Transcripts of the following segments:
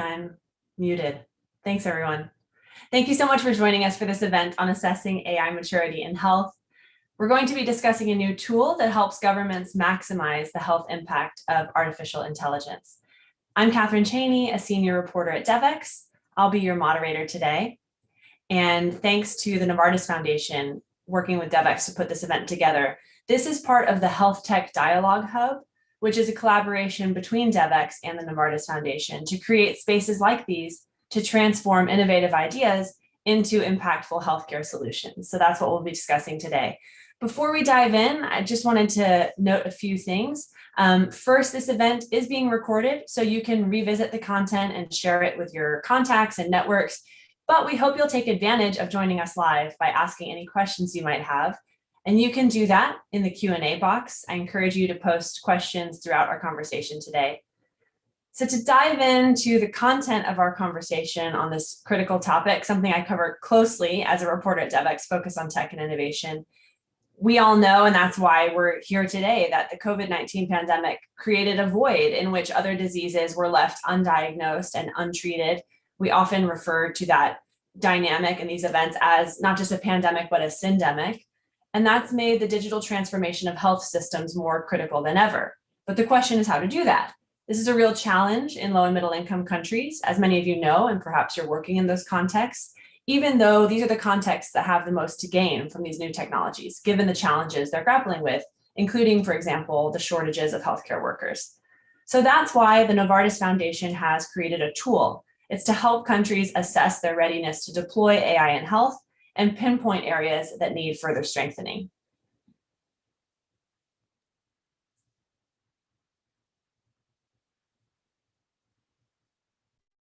I'm muted. Thanks, everyone. Thank you so much for joining us for this event on assessing AI maturity in health. We're going to be discussing a new tool that helps governments maximize the health impact of artificial intelligence. I'm Catherine Cheney, a senior reporter at Devex. I'll be your moderator today. And thanks to the Novartis Foundation working with Devex to put this event together. This is part of the Health Tech Dialogue Hub, which is a collaboration between Devex and the Novartis Foundation to create spaces like these to transform innovative ideas into impactful healthcare solutions. So that's what we'll be discussing today. Before we dive in, I just wanted to note a few things. First, this event is being recorded, so you can revisit the content and share it with your contacts and networks. But we hope you'll take advantage of joining us live by asking any questions you might have. And you can do that in the Q&A box. I encourage you to post questions throughout our conversation today. So to dive into the content of our conversation on this critical topic, something I cover closely as a reporter at Devex focused on tech and innovation, we all know, and that's why we're here today, that the COVID-19 pandemic created a void in which other diseases were left undiagnosed and untreated. We often refer to that dynamic in these events as not just a pandemic, but a syndemic. And that's made the digital transformation of health systems more critical than ever. But the question is how to do that. This is a real challenge in low and middle income countries, as many of you know, and perhaps you're working in those contexts, even though these are the contexts that have the most to gain from these new technologies, given the challenges they're grappling with, including, for example, the shortages of healthcare workers. So that's why the Novartis Foundation has created a tool. It's to help countries assess their readiness to deploy AI in health and pinpoint areas that need further strengthening.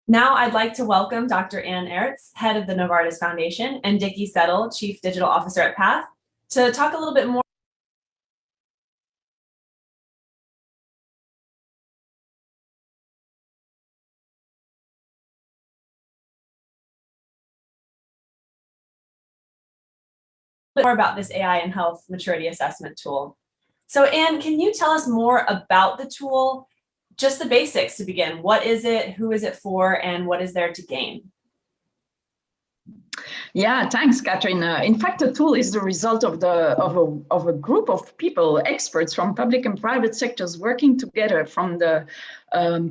Now I'd like to welcome Dr. Ann Ertz, head of the Novartis Foundation, and Dickie Settle, Chief Digital Officer at PATH, to talk a little bit more about this AI and health maturity assessment tool. So Anne, can you tell us more about the tool? Just the basics to begin. What is it, who is it for, and what is there to gain? Yeah, thanks, Catherine. In fact, the tool is the result of a group of people, experts from public and private sectors working together from the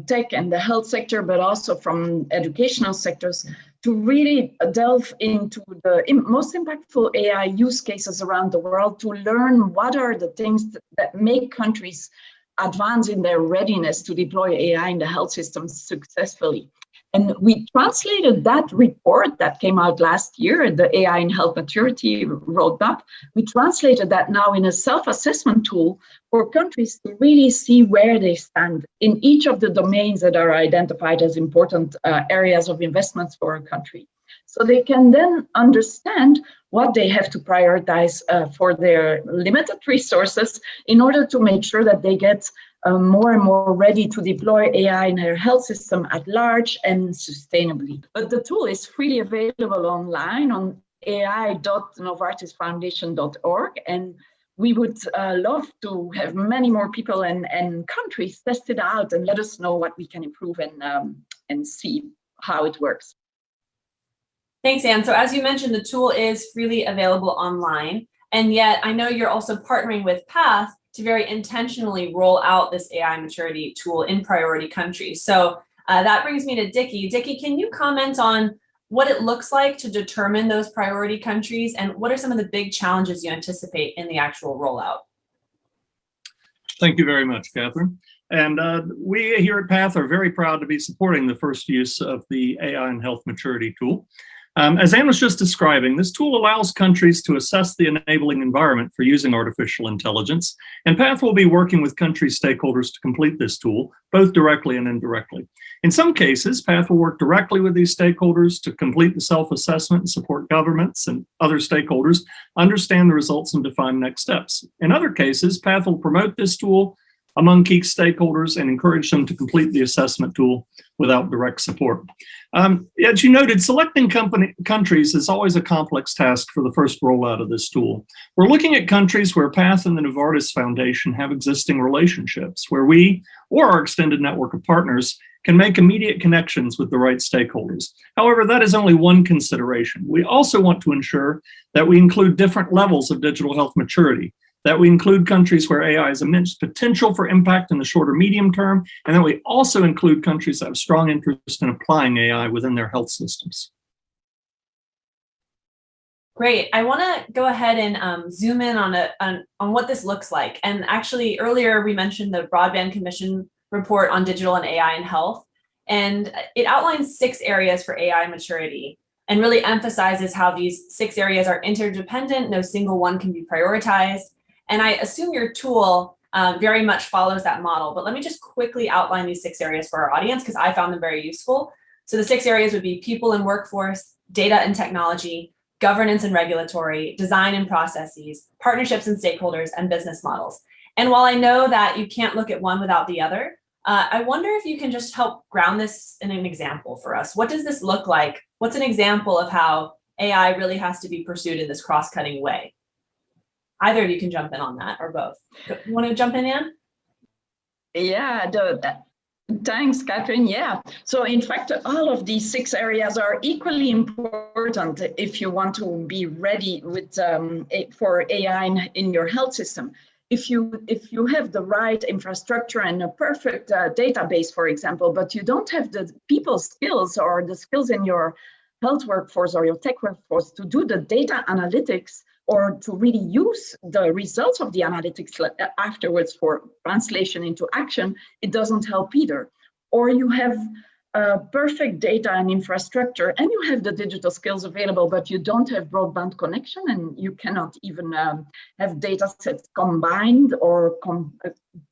tech and the health sector, but also from educational sectors, to really delve into the most impactful AI use cases around the world, to learn what are the things that make countries advance in their readiness to deploy AI in the health systems successfully. And we translated that report that came out last year, the AI in Health Maturity Roadmap. We translated that now in a self-assessment tool for countries to really see where they stand in each of the domains that are identified as important areas of investments for a country. So they can then understand what they have to prioritize for their limited resources in order to make sure that they get more and more ready to deploy AI in their health system at large and sustainably. But the tool is freely available online on ai.novartisfoundation.org, and we would love to have many more people and countries test it out and let us know what we can improve and see how it works. Thanks, Anne. So as you mentioned, the tool is freely available online, and yet I know you're also partnering with PATH to very intentionally roll out this AI maturity tool in priority countries. So that brings me to Dickie. Dickie, can you comment on what it looks like to determine those priority countries, and what are some of the big challenges you anticipate in the actual rollout? Thank you very much, Catherine. And we here at PATH are very proud to be supporting the first use of the AI and Health Maturity tool. As Anne was just describing, this tool allows countries to assess the enabling environment for using artificial intelligence, and PATH will be working with country stakeholders to complete this tool, both directly and indirectly. In some cases, PATH will work directly with these stakeholders to complete the self-assessment and support governments and other stakeholders understand the results and define next steps. In other cases, PATH will promote this tool among key stakeholders and encourage them to complete the assessment tool without direct support. As you noted, selecting countries is always a complex task for the first rollout of this tool. We're looking at countries where PATH and the Novartis Foundation have existing relationships, where we or our extended network of partners can make immediate connections with the right stakeholders. However, that is only one consideration. We also want to ensure that we include different levels of digital health maturity, that we include countries where AI has immense potential for impact in the short or medium term, and that we also include countries that have strong interest in applying AI within their health systems. Great. I want to go ahead and zoom in on what this looks like. And actually, earlier we mentioned the Broadband Commission report on digital and AI in health, and it outlines 6 areas for AI maturity and really emphasizes how these 6 areas are interdependent. No single one can be prioritized. And I assume your tool very much follows that model. But let me just quickly outline these 6 areas for our audience because I found them very useful. So the 6 areas would be people and workforce, data and technology, governance and regulatory, design and processes, partnerships and stakeholders, and business models. And while I know that you can't look at one without the other, I wonder if you can just help ground this in an example for us. What does this look like? What's an example of how AI really has to be pursued in this cross-cutting way? Either of you can jump in on that or both. You want to jump in, Anne? Yeah, thanks, Catherine. Yeah. So in fact, all of these 6 areas are equally important if you want to be ready with for AI in your health system. If you have the right infrastructure and a perfect database, for example, but you don't have the people skills or the skills in your health workforce or your tech workforce to do the data analytics or to really use the results of the analytics afterwards for translation into action, it doesn't help either. Or you have perfect data and infrastructure and you have the digital skills available, but you don't have broadband connection and you cannot even have data sets combined or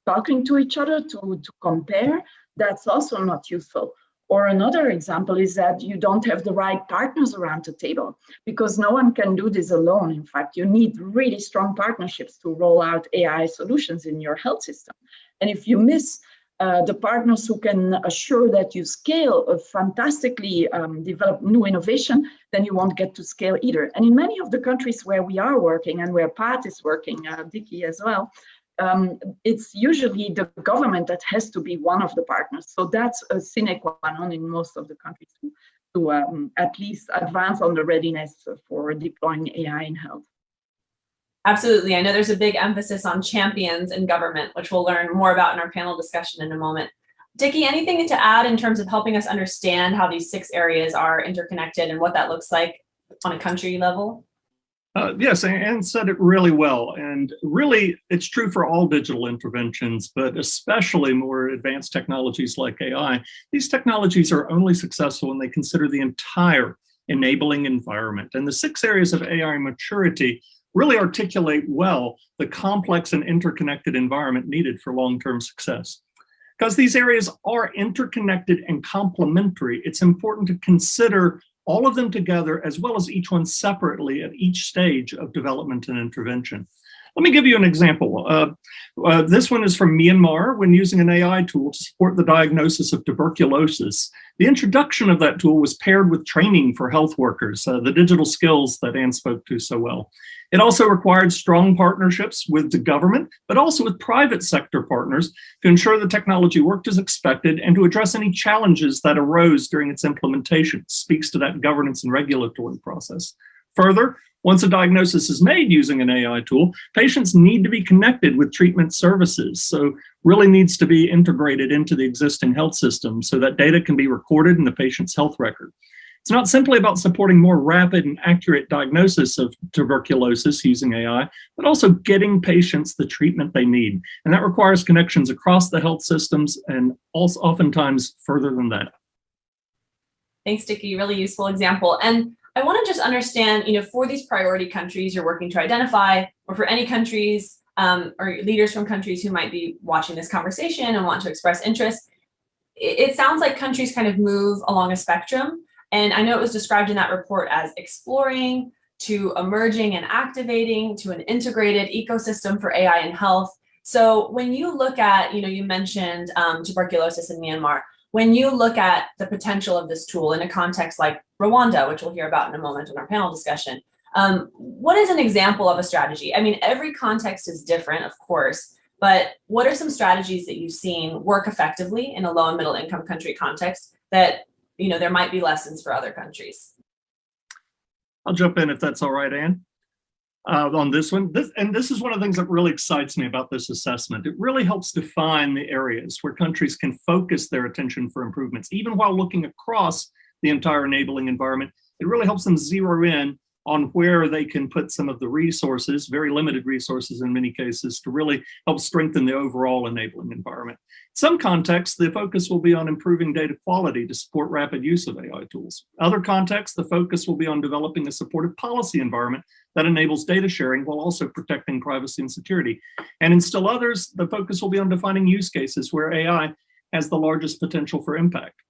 talking to each other to compare. That's also not useful. Or another example is that you don't have the right partners around the table because no one can do this alone. In fact, you need really strong partnerships to roll out AI solutions in your health system. And if you miss the partners who can assure that you scale a fantastically developed new innovation, then you won't get to scale either. And in many of the countries where we are working and where Pat is working, Dicky as well, it's usually the government that has to be one of the partners. So that's a sine qua non in most of the countries to at least advance on the readiness for deploying AI in health. Absolutely. I know there's a big emphasis on champions in government, which we'll learn more about in our panel discussion in a moment. Dicky, anything to add in terms of helping us understand how these 6 areas are interconnected and what that looks like on a country level? Yes, Anne said it really well. And really, it's true for all digital interventions, but especially more advanced technologies like AI. These technologies are only successful when they consider the entire enabling environment. And the 6 areas of AI maturity really articulate well the complex and interconnected environment needed for long-term success. Because these areas are interconnected and complementary, it's important to consider all of them together as well as each one separately at each stage of development and intervention. Let me give you an example. This one is from Myanmar when using an AI tool to support the diagnosis of tuberculosis. The introduction of that tool was paired with training for health workers, the digital skills that Anne spoke to so well. It also required strong partnerships with the government, but also with private sector partners to ensure the technology worked as expected and to address any challenges that arose during its implementation. It speaks to that governance and regulatory process. Further, once a diagnosis is made using an AI tool, patients need to be connected with treatment services. So really needs to be integrated into the existing health system so that data can be recorded in the patient's health record. It's not simply about supporting more rapid and accurate diagnosis of tuberculosis using AI, but also getting patients the treatment they need. And that requires connections across the health systems and also oftentimes further than that. Thanks, Dicky. Really useful example. And I want to just understand, for these priority countries you're working to identify, or for any countries or leaders from countries who might be watching this conversation and want to express interest, it sounds like countries kind of move along a spectrum. And I know it was described in that report as exploring, to emerging and activating, to an integrated ecosystem for AI in health. So when you look at, you mentioned tuberculosis in Myanmar, when you look at the potential of this tool in a context like Rwanda, which we'll hear about in a moment in our panel discussion, what is an example of a strategy? I mean, every context is different, of course, but what are some strategies that you've seen work effectively in a low and middle income country context that, there might be lessons for other countries? I'll jump in if that's all right, Anne, on this one. This is one of the things that really excites me about this assessment. It really helps define the areas where countries can focus their attention for improvements, even while looking across the entire enabling environment. It really helps them zero in on where they can put some of the resources, very limited resources in many cases, to really help strengthen the overall enabling environment. In some contexts, the focus will be on improving data quality to support rapid use of AI tools. Other contexts, the focus will be on developing a supportive policy environment that enables data sharing while also protecting privacy and security. And in still others, the focus will be on defining use cases where AI has the largest potential for impact.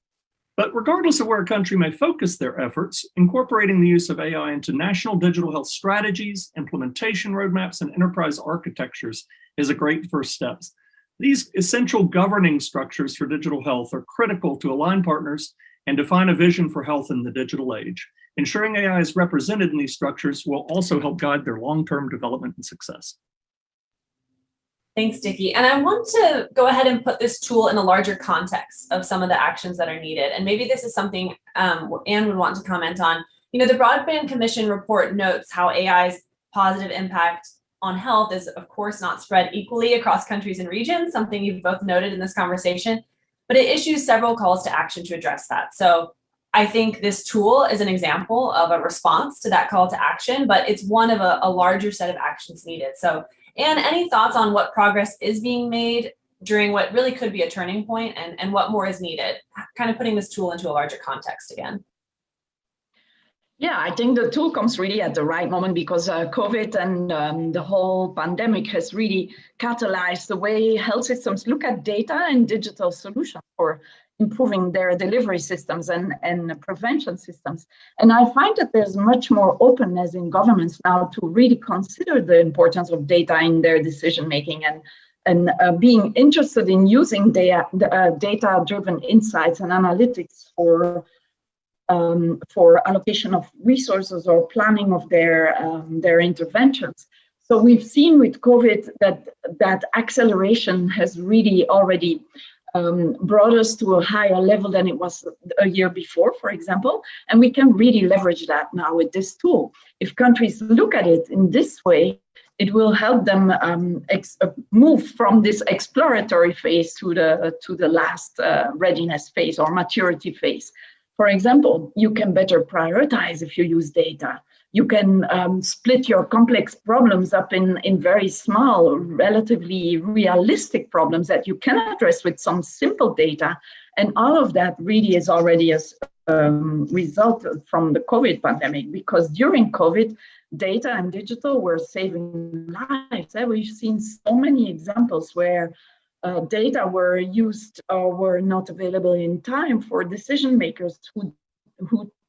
But regardless of where a country may focus their efforts, incorporating the use of AI into national digital health strategies, implementation roadmaps, and enterprise architectures is a great first step. These essential governing structures for digital health are critical to align partners and define a vision for health in the digital age. Ensuring AI is represented in these structures will also help guide their long-term development and success. Thanks, Dickie. And I want to go ahead and put this tool in a larger context of some of the actions that are needed. And maybe this is something Anne would want to comment on. The Broadband Commission report notes how AI's positive impact on health is, of course, not spread equally across countries and regions, something you've both noted in this conversation, but it issues several calls to action to address that. So I think this tool is an example of a response to that call to action, but it's one of a larger set of actions needed. So Anne, any thoughts on what progress is being made during what really could be a turning point, and what more is needed? Kind of putting this tool into a larger context again. Yeah, I think the tool comes really at the right moment because COVID and the whole pandemic has really catalyzed the way health systems look at data and digital solutions for improving their delivery systems and prevention systems. And I find that there's much more openness in governments now to really consider the importance of data in their decision making and being interested in using data-driven insights and analytics for allocation of resources or planning of their interventions. So we've seen with COVID that acceleration has really already brought us to a higher level than it was a year before, for example, and we can really leverage that now with this tool. If countries look at it in this way, it will help them move from this exploratory phase to the last readiness phase or maturity phase. For example, you can better prioritize if you use data. You can split your complex problems up in very small, relatively realistic problems that you can address with some simple data. And all of that really is already a result from the COVID pandemic, because during COVID, data and digital were saving lives. We've seen so many examples where data were used or were not available in time for decision makers who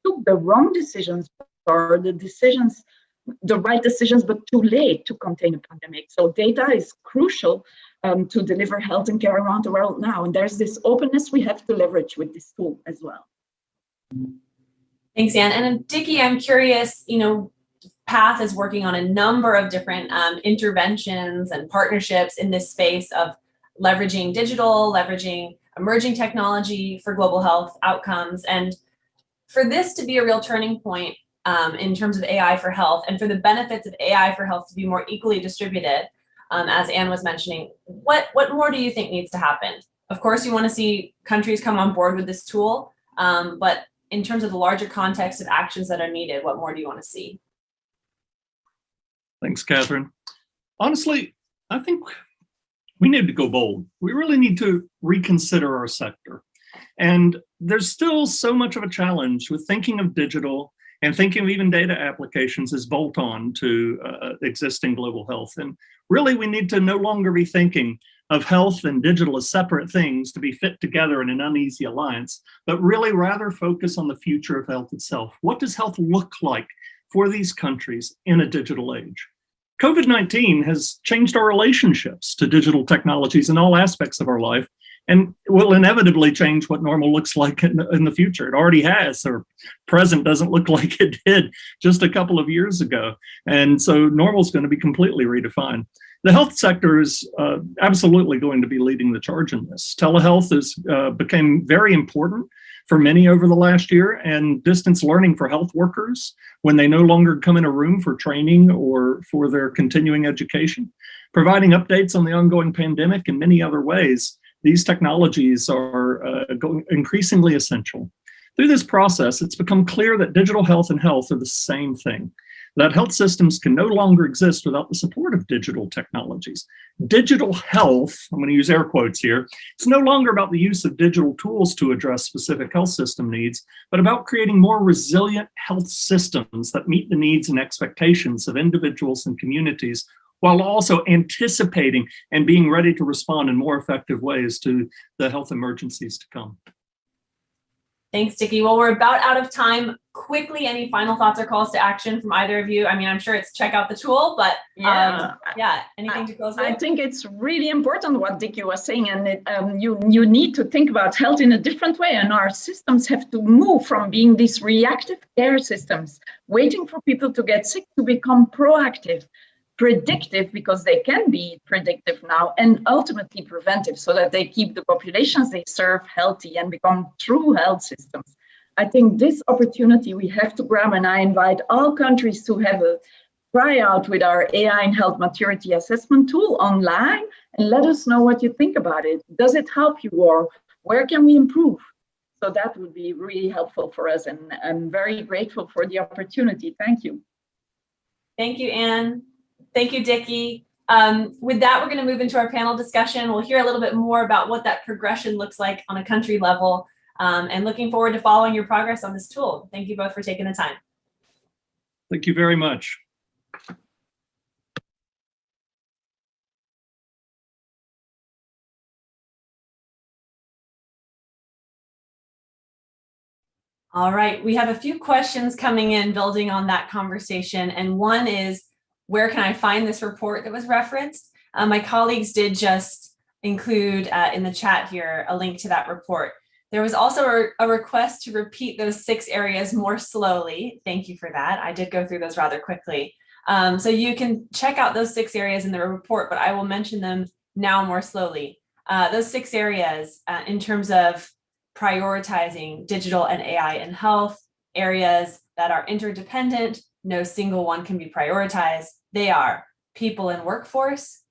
took the wrong decisions or the right decisions, but too late to contain a pandemic. So data is crucial to deliver health and care around the world now. And there's this openness we have to leverage with this tool as well. Thanks, Anne. And Dickie, I'm curious, PATH is working on a number of different interventions and partnerships in this space of leveraging digital, leveraging emerging technology for global health outcomes. And for this to be a real turning point in terms of AI for health, and for the benefits of AI for health to be more equally distributed, as Anne was mentioning, what more do you think needs to happen? Of course, you want to see countries come on board with this tool, but in terms of the larger context of actions that are needed, what more do you want to see? Thanks, Catherine. Honestly, I think we need to go bold. We really need to reconsider our sector. And there's still so much of a challenge with thinking of digital and thinking of even data applications as bolt-on to existing global health. And really, we need to no longer be thinking of health and digital as separate things to be fit together in an uneasy alliance, but really rather focus on the future of health itself. What does health look like for these countries in a digital age? COVID-19 has changed our relationships to digital technologies in all aspects of our life, and will inevitably change what normal looks like in the future. It already has. Our present doesn't look like it did just a couple of years ago. And so normal is going to be completely redefined. The health sector is absolutely going to be leading the charge in this. Telehealth has became very important for many over the last year, and distance learning for health workers when they no longer come in a room for training or for their continuing education, providing updates on the ongoing pandemic and many other ways. These technologies are increasingly essential. Through this process, it's become clear that digital health and health are the same thing, that health systems can no longer exist without the support of digital technologies. Digital health, I'm going to use air quotes here, it's no longer about the use of digital tools to address specific health system needs, but about creating more resilient health systems that meet the needs and expectations of individuals and communities, while also anticipating and being ready to respond in more effective ways to the health emergencies to come. Thanks, Dickie. Well, we're about out of time. Quickly, any final thoughts or calls to action from either of you? I mean, I'm sure it's check out the tool, but anything to close with? I think it's really important what Dickie was saying, and you need to think about health in a different way, and our systems have to move from being these reactive care systems, waiting for people to get sick, to become proactive, predictive, because they can be predictive now, and ultimately preventive, so that they keep the populations they serve healthy and become true health systems. I think this opportunity we have to grab, and I invite all countries to have a tryout with our AI and health maturity assessment tool online, and let us know what you think about it. Does it help you, or where can we improve? So that would be really helpful for us, and I'm very grateful for the opportunity. Thank you. Thank you, Anne. Thank you, Dickie. With that, we're going to move into our panel discussion. We'll hear a little bit more about what that progression looks like on a country level, and looking forward to following your progress on this tool. Thank you both for taking the time. Thank you very much. All right, we have a few questions coming in building on that conversation, and one is, where can I find this report that was referenced? My colleagues did just include in the chat here a link to that report. There was also a request to repeat those 6 areas more slowly. Thank you for that. I did go through those rather quickly. So you can check out those 6 areas in the report, but I will mention them now more slowly. Those 6 areas in terms of prioritizing digital and AI in health, areas that are interdependent, no single one can be prioritized. They are people and workforce,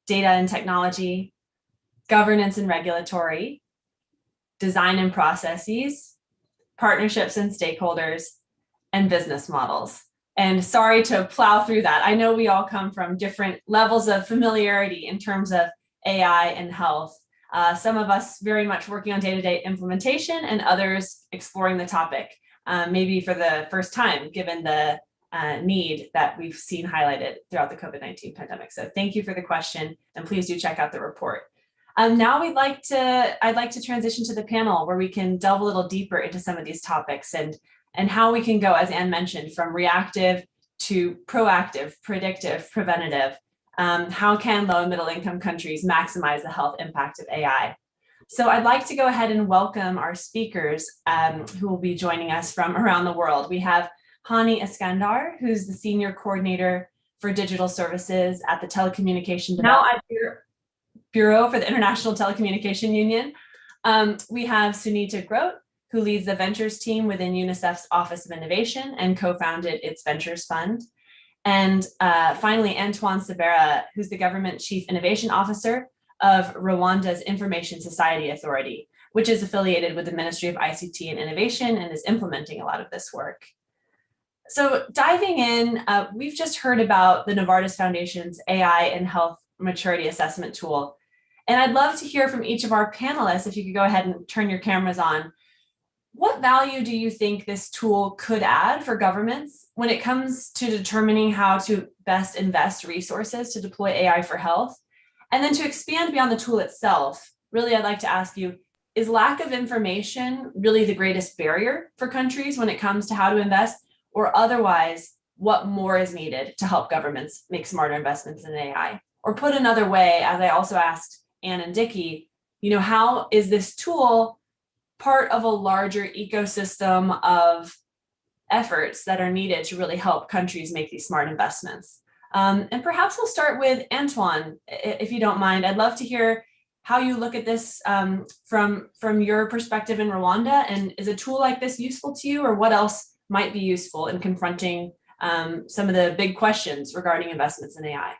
data and technology, governance and regulatory, design and processes, partnerships and stakeholders, and business models. And sorry to plow through that. I know we all come from different levels of familiarity in terms of AI and health. Some of us very much working on day-to-day implementation, and others exploring the topic, maybe for the first time, given the need that we've seen highlighted throughout the COVID-19 pandemic. So thank you for the question, and please do check out the report. Now I'd like to transition to the panel where we can delve a little deeper into some of these topics and how we can go, as Anne mentioned, from reactive to proactive, predictive, preventative. How can low and middle income countries maximize the health impact of AI? So I'd like to go ahead and welcome our speakers who will be joining us from around the world. We have Hani Iskandar, who's the Senior Coordinator for Digital Services at the Telecommunication Development Bureau for the International Telecommunication Union. We have Sunita Grote, who leads the Ventures team within UNICEF's Office of Innovation and co-founded its Ventures Fund. And finally, Antoine Sabera, who's the Government Chief Innovation Officer of Rwanda's Information Society Authority, which is affiliated with the Ministry of ICT and Innovation and is implementing a lot of this work. So diving in, we've just heard about the Novartis Foundation's AI and Health Maturity Assessment Tool. And I'd love to hear from each of our panelists, if you could go ahead and turn your cameras on. What value do you think this tool could add for governments when it comes to determining how to best invest resources to deploy AI for health? And then to expand beyond the tool itself, really, I'd like to ask you, is lack of information really the greatest barrier for countries when it comes to how to invest? Or otherwise, what more is needed to help governments make smarter investments in AI? Or put another way, as I also asked Anne and Dickie, how is this tool part of a larger ecosystem of efforts that are needed to really help countries make these smart investments? And perhaps we'll start with Antoine, if you don't mind. I'd love to hear how you look at this from your perspective in Rwanda, and is a tool like this useful to you, or what else might be useful in confronting some of the big questions regarding investments in AI?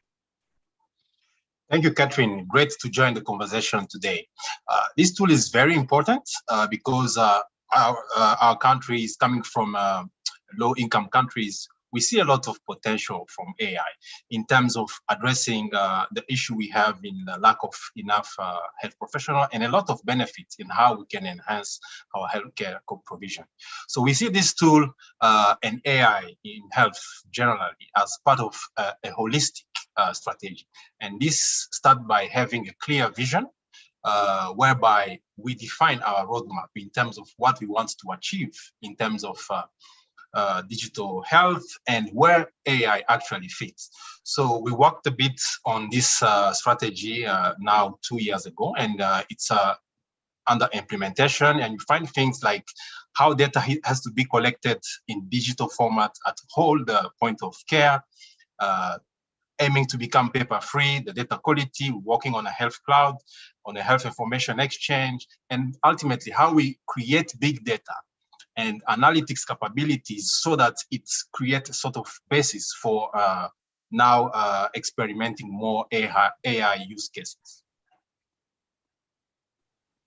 Thank you, Catherine. Great to join the conversation today. This tool is very important because our country is coming from low-income countries. We see a lot of potential from AI in terms of addressing the issue we have in the lack of enough health professionals, and a lot of benefits in how we can enhance our healthcare provision. So we see this tool and AI in health generally as part of a holistic strategy. And this starts by having a clear vision whereby we define our roadmap in terms of what we want to achieve in terms of digital health and where AI actually fits. So we worked a bit on this strategy now 2 years ago, and it's under implementation, and you find things like how data has to be collected in digital format at all the point of care, aiming to become paper-free, the data quality, working on a health cloud, on a health information exchange, and ultimately how we create big data and analytics capabilities so that it creates a sort of basis for now experimenting more AI use cases.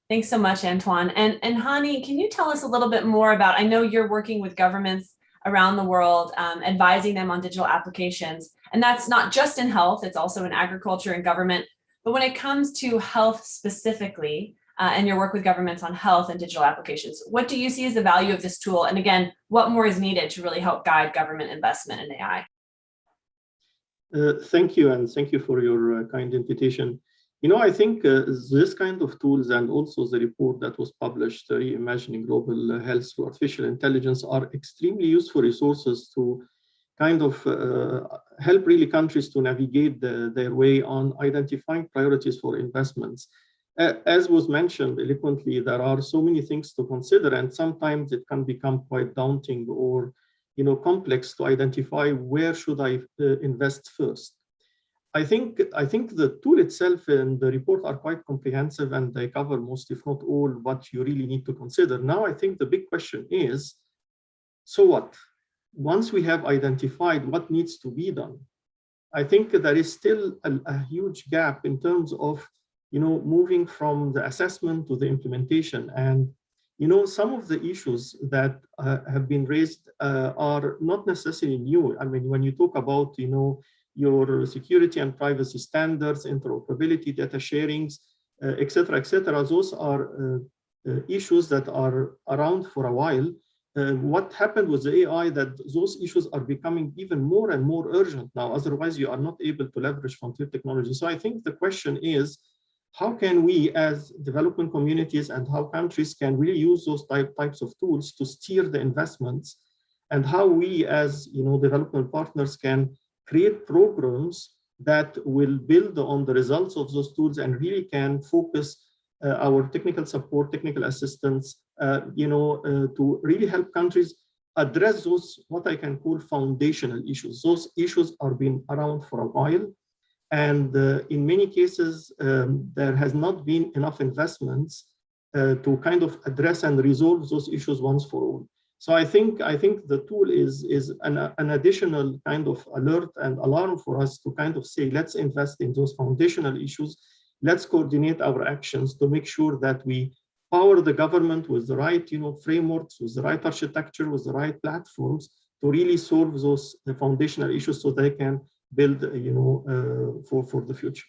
Thanks so much, Antoine. And Hani, can you tell us a little bit more about, I know you're working with governments around the world, advising them on digital applications. And that's not just in health, it's also in agriculture and government. But when it comes to health specifically, and your work with governments on health and digital applications, what do you see as the value of this tool? And again, what more is needed to really help guide government investment in AI? Thank you, and thank you for your kind invitation. You know, I think this kind of tools, and also the report that was published, Reimagining Global Health Through Artificial Intelligence, are extremely useful resources to kind of help really countries to navigate their way on identifying priorities for investments. As was mentioned eloquently, there are so many things to consider, and sometimes it can become quite daunting or, you know, complex to identify where should I invest first. I think the tool itself and the report are quite comprehensive, and they cover most, if not all, what you really need to consider. Now, I think the big question is, so what? Once we have identified what needs to be done, I think there is still a huge gap in terms of, you know, moving from the assessment to the implementation. And, you know, some of the issues that have been raised are not necessarily new. I mean, when you talk about, you know, your security and privacy standards, interoperability, data sharings, et cetera, those are issues that are around for a while. What happened with the AI, that those issues are becoming even more and more urgent now, otherwise you are not able to leverage frontier technology. So I think the question is, how can we as development communities and how countries can really use those types of tools to steer the investments, and how we as, you know, development partners can create programs that will build on the results of those tools and really can focus our technical support, technical assistance, you know, to really help countries address those, what I can call foundational issues. Those issues are been around for a while. And in many cases, there has not been enough investments to kind of address and resolve those issues once for all. So I think the tool is an additional kind of alert and alarm for us to kind of say, let's invest in those foundational issues. Let's coordinate our actions to make sure that we power the government with the right, you know, frameworks, with the right architecture, with the right platforms to really solve those foundational issues so they can build, you know, for the future.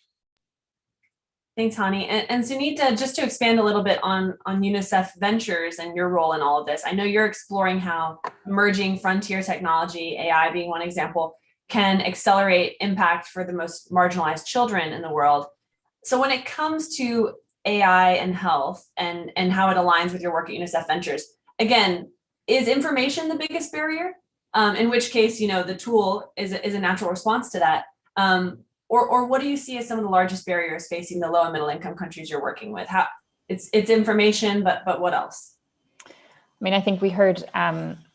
Thanks, Hani. And Sunita, just to expand a little bit on UNICEF Ventures and your role in all of this, I know you're exploring how emerging frontier technology, AI being one example, can accelerate impact for the most marginalized children in the world. So when it comes to AI and health and how it aligns with your work at UNICEF Ventures, again, is information the biggest barrier? In which case, you know, the tool is a natural response to that. Or what do you see as some of the largest barriers facing the low and middle income countries you're working with? How it's information, but what else? I mean, I think we heard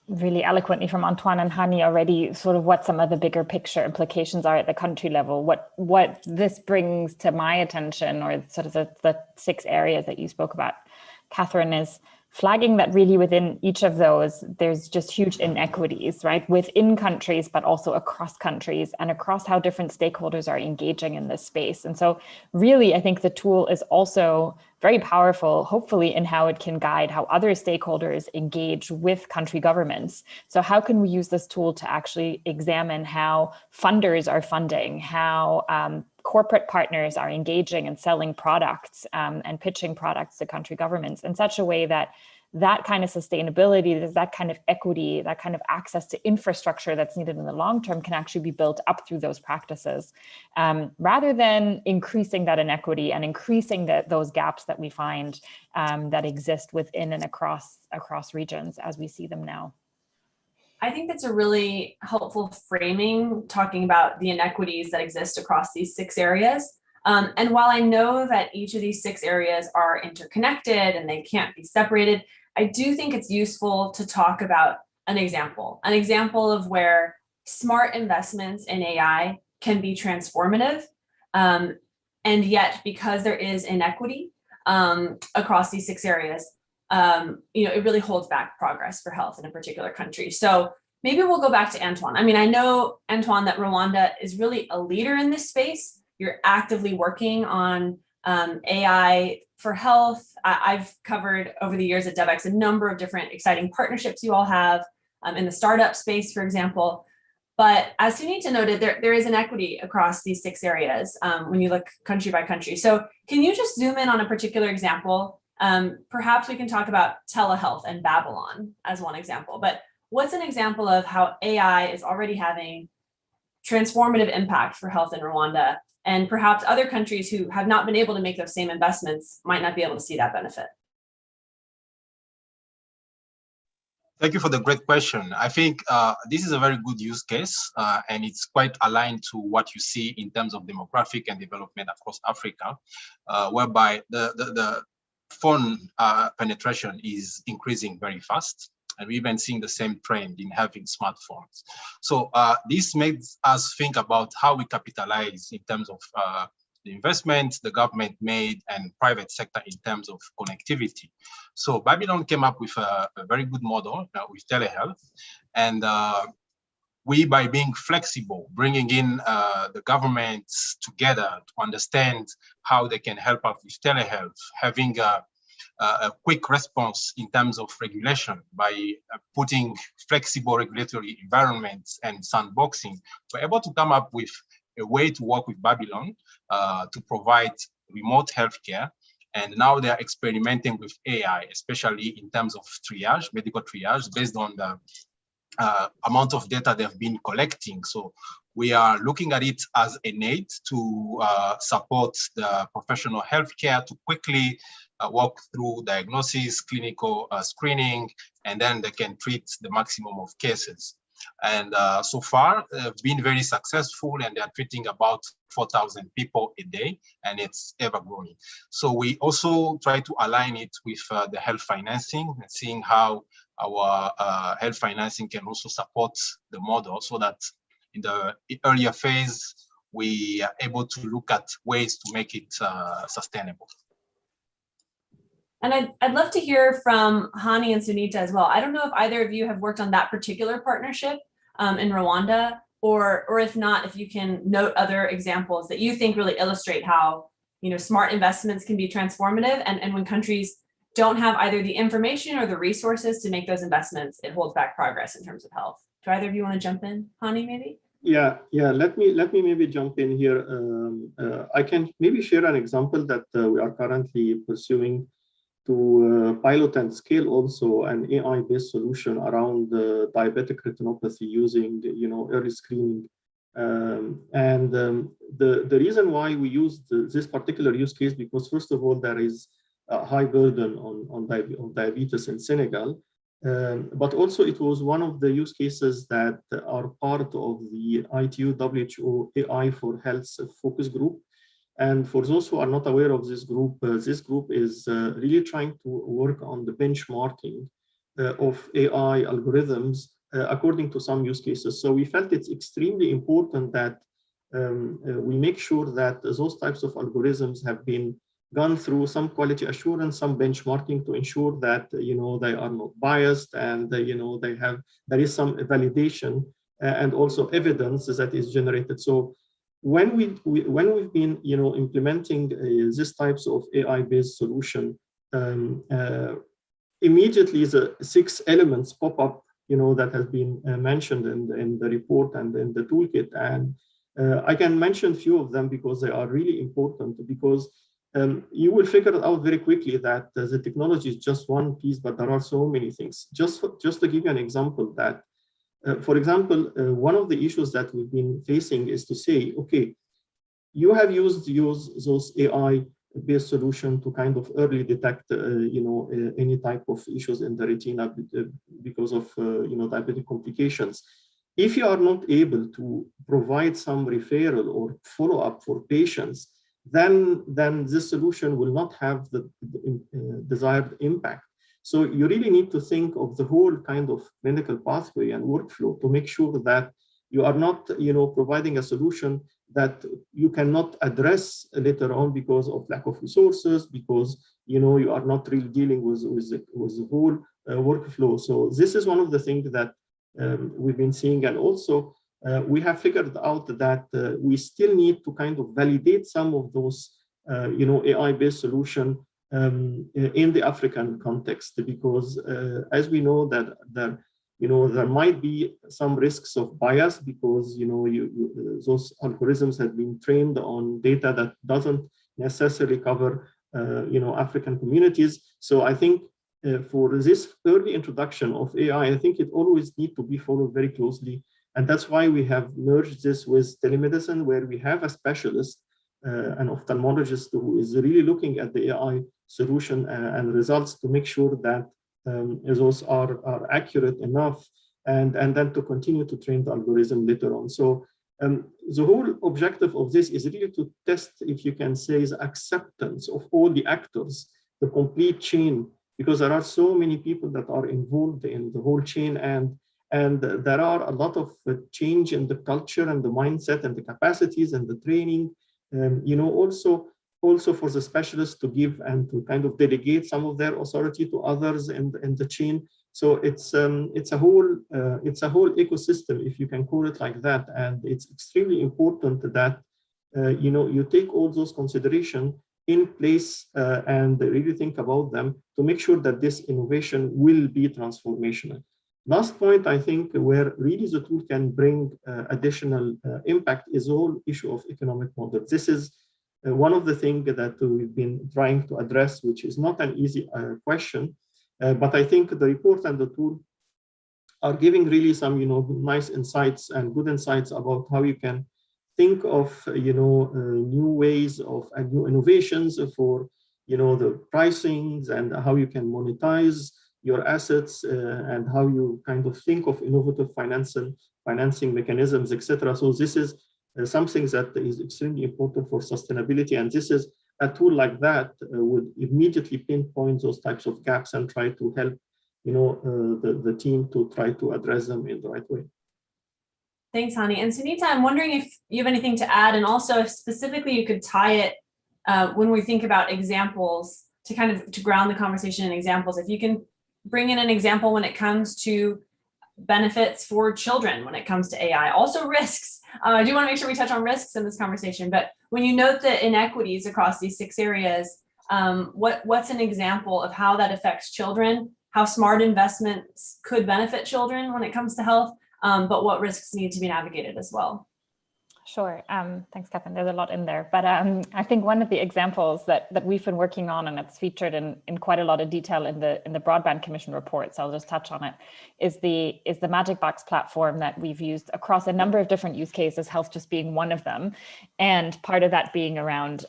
really eloquently from Antoine and Hani already sort of what some of the bigger picture implications are at the country level. What this brings to my attention, or sort of the 6 areas that you spoke about, Catherine, is flagging that really within each of those, there's just huge inequities, right? Within countries, but also across countries and across how different stakeholders are engaging in this space. And so really, I think the tool is also very powerful, hopefully, in how it can guide how other stakeholders engage with country governments. So how can we use this tool to actually examine how funders are funding, how corporate partners are engaging and selling products and pitching products to country governments in such a way that that kind of sustainability, that kind of equity, that kind of access to infrastructure that's needed in the long term can actually be built up through those practices, rather than increasing that inequity and increasing those gaps that we find that exist within and across regions as we see them now. I think that's a really helpful framing, talking about the inequities that exist across these 6 areas. And while I know that each of these 6 areas are interconnected and they can't be separated, I do think it's useful to talk about an example of where smart investments in AI can be transformative. And yet, because there is inequity across these 6 areas, it really holds back progress for health in a particular country. So maybe we'll go back to Antoine. I mean, I know, Antoine, that Rwanda is really a leader in this space. You're actively working on AI for health. I've covered over the years at Devex a number of different exciting partnerships you all have in the startup space, for example. But as Sunita noted, there is inequity across these 6 areas when you look country by country. So can you just zoom in on a particular example? Perhaps we can talk about telehealth and Babylon as one example, but what's an example of how AI is already having transformative impact for health in Rwanda, and perhaps other countries who have not been able to make those same investments might not be able to see that benefit? Thank you for the great question. I think this is a very good use case, and it's quite aligned to what you see in terms of demographic and development across Africa, whereby the phone penetration is increasing very fast, and we've been seeing the same trend in having smartphones. So this makes us think about how we capitalize in terms of the investment the government made and private sector in terms of connectivity. So Babylon came up with a very good model with telehealth, and we, by being flexible, bringing in the governments together to understand how they can help us with telehealth, having a quick response in terms of regulation by putting flexible regulatory environments and sandboxing, we're able to come up with a way to work with Babylon to provide remote healthcare. And now they're experimenting with AI, especially in terms of triage, medical triage, based on the amount of data they've been collecting. So we are looking at it as an aid to support the professional healthcare to quickly walk through diagnosis, clinical screening, and then they can treat the maximum of cases. And so far, they've been very successful, and they're treating about 4,000 people a day, and it's ever growing. So we also try to align it with the health financing and seeing how our health financing can also support the model, so that in the earlier phase, we are able to look at ways to make it sustainable. And I'd love to hear from Hani and Sunita as well. I don't know if either of you have worked on that particular partnership in Rwanda, or if not, if you can note other examples that you think really illustrate how smart investments can be transformative, and when countries don't have either the information or the resources to make those investments, it holds back progress in terms of health. Do either of you want to jump in? Hani, maybe? Yeah. Let me maybe jump in here. I can maybe share an example that we are currently pursuing to pilot and scale also an AI-based solution around diabetic retinopathy using early screening. The reason why we used this particular use case, because first of all, there is a high burden on diabetes in Senegal, but also it was one of the use cases that are part of the ITU WHO AI for Health focus group. And for those who are not aware of this group is really trying to work on the benchmarking of AI algorithms according to some use cases. So we felt it's extremely important that we make sure that those types of algorithms have been gone through some quality assurance, some benchmarking to ensure that they are not biased, and there is some validation and also evidence that is generated. So when we've been implementing these types of AI-based solution, immediately the 6 elements pop up that has been mentioned in the report and in the toolkit, and I can mention a few of them because they are really important, because you will figure it out very quickly that the technology is just one piece, but there are so many things. Just to give you an example, that for example, one of the issues that we've been facing is to say, okay, you have used those AI-based solution to kind of early detect, any type of issues in the retina because of, diabetic complications. If you are not able to provide some referral or follow-up for patients, then this solution will not have the desired impact. So you really need to think of the whole kind of clinical pathway and workflow to make sure that you are not, providing a solution that you cannot address later on because of lack of resources, because you are not really dealing with the whole workflow. So this is one of the things that we've been seeing, and also we have figured out that we still need to kind of validate some of those AI-based solution in the African context, because as we know that there might be some risks of bias, because those algorithms have been trained on data that doesn't necessarily cover African communities. So I think for this early introduction of AI, I think it always needs to be followed very closely. And that's why we have merged this with telemedicine, where we have a specialist, an ophthalmologist, who is really looking at the AI solution and results to make sure that those are accurate enough, and then to continue to train the algorithm later on. So the whole objective of this is really to test, if you can say, the acceptance of all the actors, the complete chain, because there are so many people that are involved in the whole chain, and there are a lot of change in the culture and the mindset and the capacities and the training, also for the specialists to give and to kind of delegate some of their authority to others in the chain. So it's a whole ecosystem, if you can call it like that, and it's extremely important that you take all those considerations in place and really think about them to make sure that this innovation will be transformational. Last point, I think, where really the tool can bring additional impact is the whole issue of economic model. This is one of the things that we've been trying to address, which is not an easy question, but I think the report and the tool are giving really some, nice insights and good insights about how you can think of, new ways of and new innovations for, the pricings, and how you can monetize your assets, and how you kind of think of innovative financing mechanisms, etc. So this is something that is extremely important for sustainability, and this is a tool like that would immediately pinpoint those types of gaps and try to help, the team to try to address them in the right way. Thanks, Hani. And Sunita, I'm wondering if you have anything to add, and also if specifically you could tie it when we think about examples to ground the conversation in examples. If you can bring in an example when it comes to benefits for children, when it comes to AI, also risks. I do want to make sure we touch on risks in this conversation, but when you note the inequities across these 6 areas, what's an example of how that affects children, how smart investments could benefit children when it comes to health, but what risks need to be navigated as well? Sure. Thanks, Catherine. There's a lot in there. But I think one of the examples that we've been working on, and it's featured in quite a lot of detail in the Broadband Commission report, so I'll just touch on it, is the Magic Box platform that we've used across a number of different use cases, health just being one of them. And part of that being around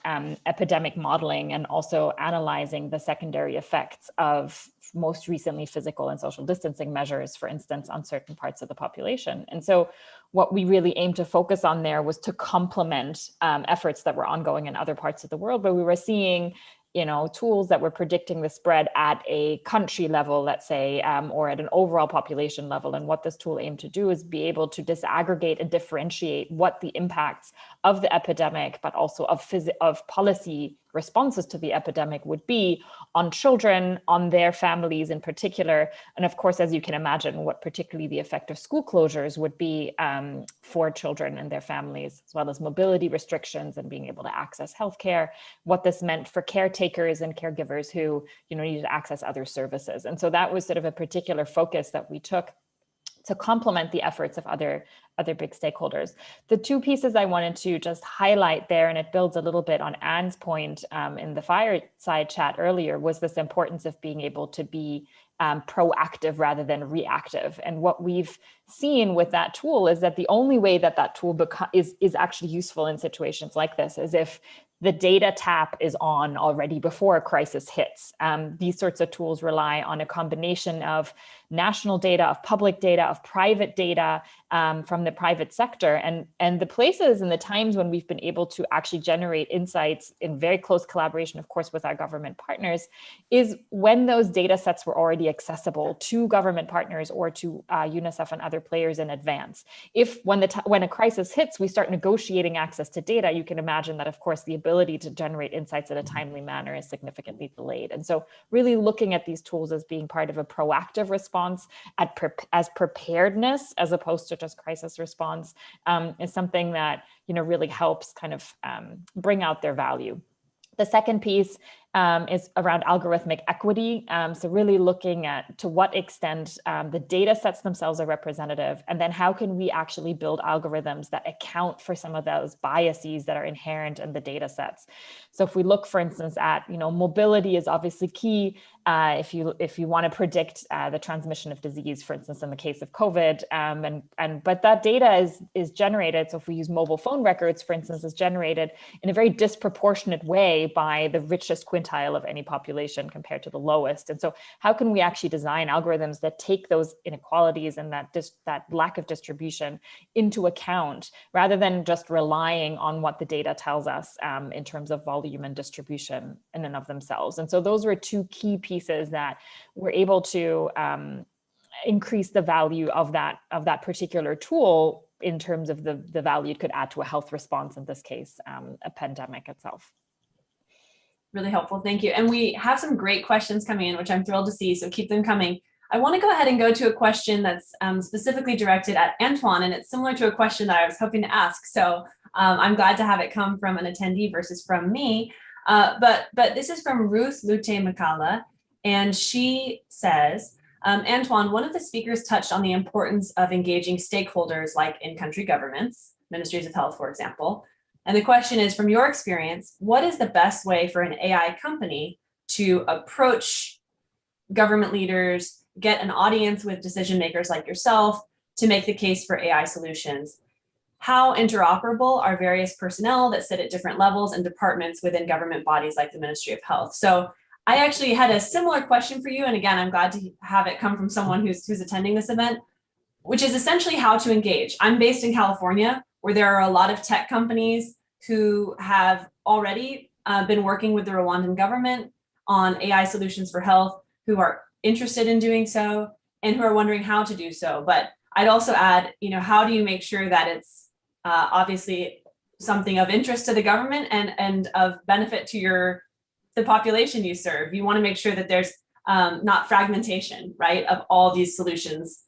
epidemic modeling, and also analyzing the secondary effects of most recently physical and social distancing measures, for instance, on certain parts of the population. And so what we really aimed to focus on there was to complement efforts that were ongoing in other parts of the world, but we were seeing, tools that were predicting the spread at a country level, let's say, or at an overall population level. And what this tool aimed to do is be able to disaggregate and differentiate what the impacts of the epidemic, but also of policy responses to the epidemic would be on children, on their families in particular. And of course, as you can imagine, what particularly the effect of school closures would be for children and their families, as well as mobility restrictions and being able to access healthcare, what this meant for caretakers and caregivers who, needed to access other services. And so that was sort of a particular focus that we took to complement the efforts of other big stakeholders. The two pieces I wanted to just highlight there, and it builds a little bit on Anne's point in the fireside chat earlier, was this importance of being able to be proactive rather than reactive. And what we've seen with that tool is that the only way that tool is actually useful in situations like this is if the data tap is on already before a crisis hits. These sorts of tools rely on a combination of national data, of public data, of private data from the private sector. And the places and the times when we've been able to actually generate insights in very close collaboration, of course, with our government partners, is when those data sets were already accessible to government partners or to UNICEF and other players in advance. If when a crisis hits, we start negotiating access to data, you can imagine that, of course, the ability to generate insights in a timely manner is significantly delayed. And so really looking at these tools as being part of a proactive response as preparedness, as opposed to just crisis response, is something that, really helps kind of bring out their value. The second piece is around algorithmic equity. So really looking at to what extent the data sets themselves are representative, and then how can we actually build algorithms that account for some of those biases that are inherent in the data sets. So if we look, for instance, at, mobility is obviously key. If you want to predict the transmission of disease, for instance, in the case of COVID, but that data is generated. So if we use mobile phone records, for instance, is generated in a very disproportionate way by the richest quintile of any population compared to the lowest. And so how can we actually design algorithms that take those inequalities and that lack of distribution into account, rather than just relying on what the data tells us in terms of volume and distribution in and of themselves. And so those were two key pieces that were able to increase the value of that particular tool in terms of the value it could add to a health response, in this case, a pandemic itself. Really helpful, thank you. And we have some great questions coming in, which I'm thrilled to see, so keep them coming. I want to go ahead and go to a question that's specifically directed at Antoine, and it's similar to a question that I was hoping to ask. So I'm glad to have it come from an attendee versus from me. But this is from Ruth Lute Makala, and she says, Antoine, one of the speakers touched on the importance of engaging stakeholders like in-country governments, ministries of health, for example. And the question is, from your experience, what is the best way for an AI company to approach government leaders, get an audience with decision makers like yourself to make the case for AI solutions? How interoperable are various personnel that sit at different levels and departments within government bodies like the Ministry of Health? So I actually had a similar question for you. And again, I'm glad to have it come from someone who's attending this event, which is essentially how to engage. I'm based in California, where there are a lot of tech companies who have already been working with the Rwandan government on AI solutions for health, who are interested in doing so, and who are wondering how to do so. But I'd also add, how do you make sure that it's obviously something of interest to the government and of benefit to the population you serve? You want to make sure that there's not fragmentation, right, of all these solutions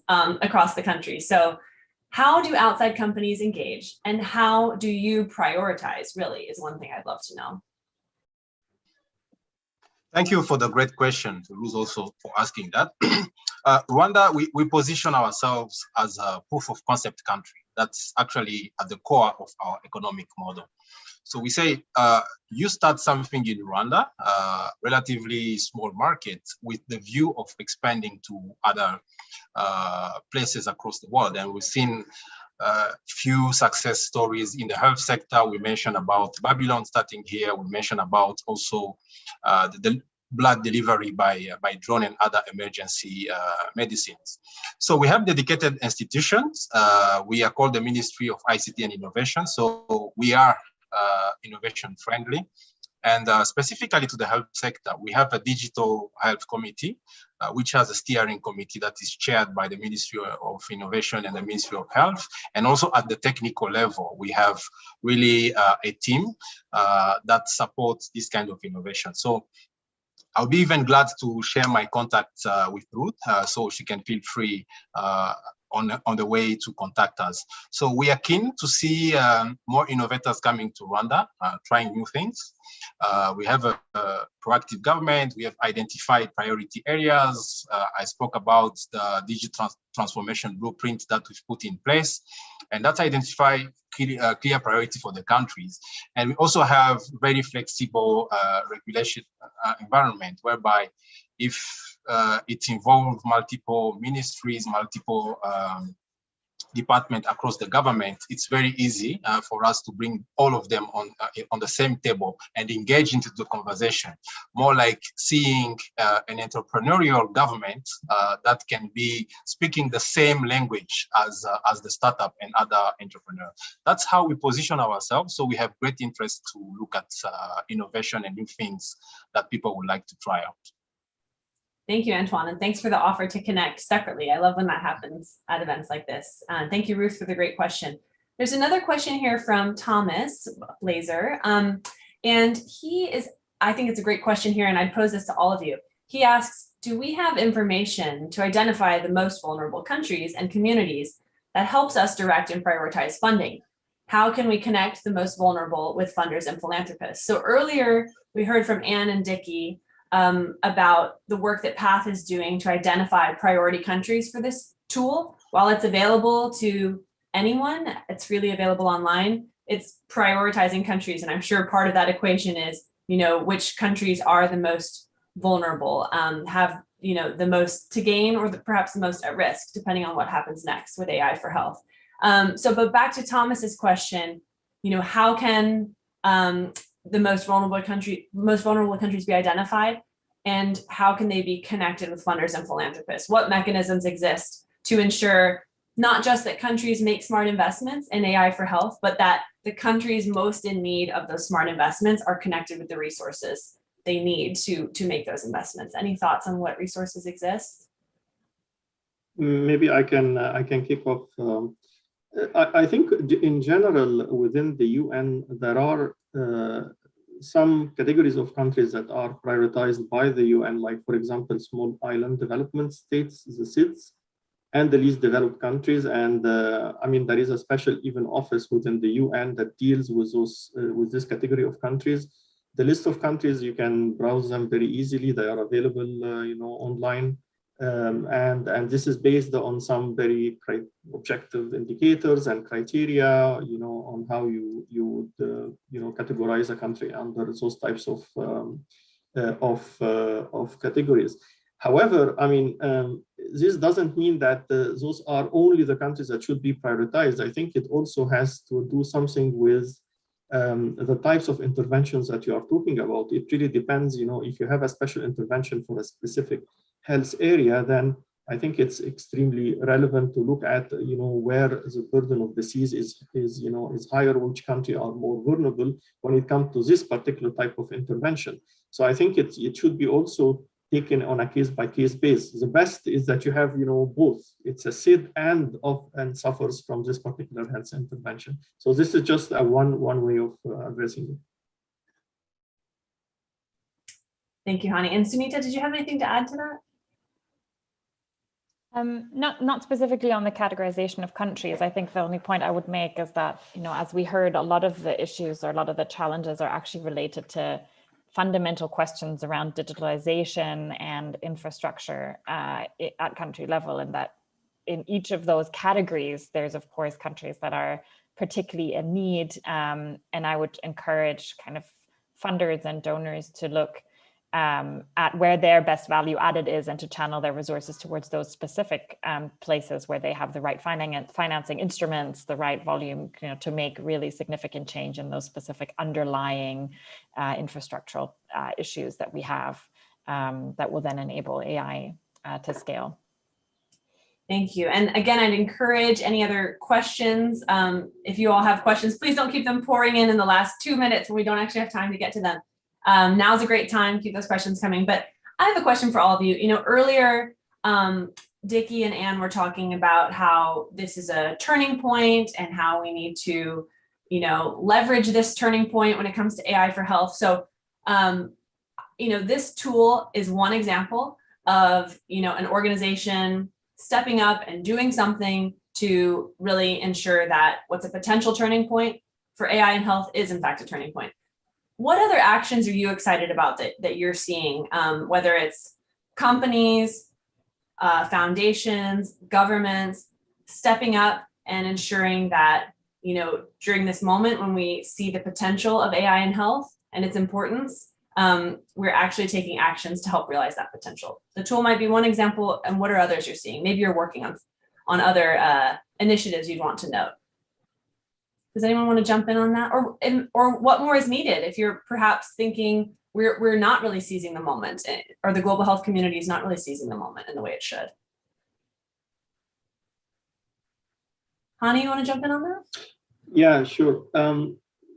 across the country. So how do outside companies engage, and how do you prioritize, really, is one thing I'd love to know. Thank you for the great question, Ruth, also for asking that. Rwanda, we position ourselves as a proof of concept country. That's actually at the core of our economic model. So we say, you start something in Rwanda, relatively small market, with the view of expanding to other places across the world. And we've seen few success stories in the health sector. We mentioned about Babylon starting here. We mentioned about also the blood delivery by drone and other emergency medicines. So we have dedicated institutions. We are called the Ministry of ICT and Innovation. So we are innovation friendly. And specifically to the health sector, we have a digital health committee, which has a steering committee that is chaired by the Ministry of Innovation and the Ministry of Health. And also at the technical level, we have really a team that supports this kind of innovation. So I'll be even glad to share my contact with Ruth, so she can feel free on the way to contact us. So we are keen to see more innovators coming to Rwanda, trying new things. We have a proactive government. We have identified priority areas. I spoke about the digital transformation blueprint that we've put in place, and that's identify clear priority for the countries. And we also have very flexible regulation environment, whereby if it involves multiple ministries, multiple departments across the government, it's very easy for us to bring all of them on the same table and engage into the conversation. More like seeing an entrepreneurial government that can be speaking the same language as the startup and other entrepreneurs. That's how we position ourselves. So we have great interest to look at innovation and new things that people would like to try out. Thank you, Antoine, and thanks for the offer to connect separately. I love when that happens at events like this. Thank you, Ruth, for the great question. There's another question here from Thomas Blazer, and I think it's a great question here, and I'd pose this to all of you. He asks, do we have information to identify the most vulnerable countries and communities that helps us direct and prioritize funding? How can we connect the most vulnerable with funders and philanthropists? So earlier, we heard from Anne and Dickie about the work that PATH is doing to identify priority countries for this tool. While it's available to anyone, it's freely available online, it's prioritizing countries. And I'm sure part of that equation is, which countries are the most vulnerable, have, the most to gain or perhaps the most at risk, depending on what happens next with AI for health. But back to Thomas's question, how can the most vulnerable countries be identified, and how can they be connected with funders and philanthropists? What mechanisms exist to ensure not just that countries make smart investments in AI for health, but that the countries most in need of those smart investments are connected with the resources they need to make those investments? Any thoughts on what resources exist? Maybe I can kick off. I think in general within the UN there are some categories of countries that are prioritized by the UN, like for example, small island development states, the SIDS, and the least developed countries. And there is a special even office within the UN that deals with those with this category of countries. The list of countries, you can browse them very easily. They are available, online. And this is based on some very objective indicators and criteria, on how you would, categorize a country under those types of categories. However, this doesn't mean that those are only the countries that should be prioritized. I think it also has to do something with the types of interventions that you are talking about. It really depends, if you have a special intervention for a specific health area, then I think it's extremely relevant to look at, where the burden of disease is higher, which country are more vulnerable when it comes to this particular type of intervention. So I think it should be also taken on a case-by-case basis. The best is that you have, both. It's a SID and suffers from this particular health intervention. So this is just one way of addressing it. Thank you, Hani. And Sunita, did you have anything to add to that? Not specifically on the categorization of countries. I think the only point I would make is that, as we heard, a lot of the issues or a lot of the challenges are actually related to fundamental questions around digitalization and infrastructure at country level, and that in each of those categories, there's of course countries that are particularly in need. And I would encourage kind of funders and donors to look at where their best value added is and to channel their resources towards those specific places where they have the right financing instruments, the right volume, to make really significant change in those specific underlying infrastructural issues that we have that will then enable AI to scale. Thank you. And again, I'd encourage any other questions. If you all have questions, please don't keep them pouring in the last 2 minutes when we don't actually have time to get to them. Now's a great time. Keep those questions coming. But I have a question for all of you. You know, earlier, Dickie and Anne were talking about how this is a turning point and how we need to, you know, leverage this turning point when it comes to AI for health. So, you know, this tool is one example of, you know, an organization stepping up and doing something to really ensure that what's a potential turning point for AI in health is in fact a turning point. What other actions are you excited about that you're seeing, whether it's companies, foundations, governments, stepping up and ensuring that, you know, during this moment when we see the potential of AI in health and its importance, we're actually taking actions to help realize that potential. The tool might be one example, and what are others you're seeing? Maybe you're working on other initiatives you'd want to note. Does anyone want to jump in on that? Or what more is needed if you're perhaps thinking we're not really seizing the moment, or the global health community is not really seizing the moment in the way it should? Hani, you want to jump in on that? Yeah, sure.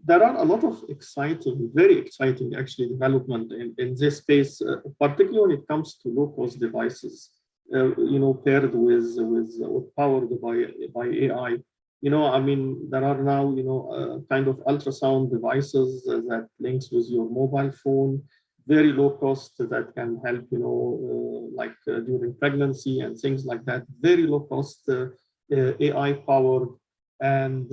There are a lot of exciting, very exciting actually development in this space, particularly when it comes to low-cost devices, you know, paired with or powered by AI. You know, I mean, there are now, you know, kind of ultrasound devices that links with your mobile phone, very low cost that can help, you know, like during pregnancy and things like that, very low cost, AI powered. And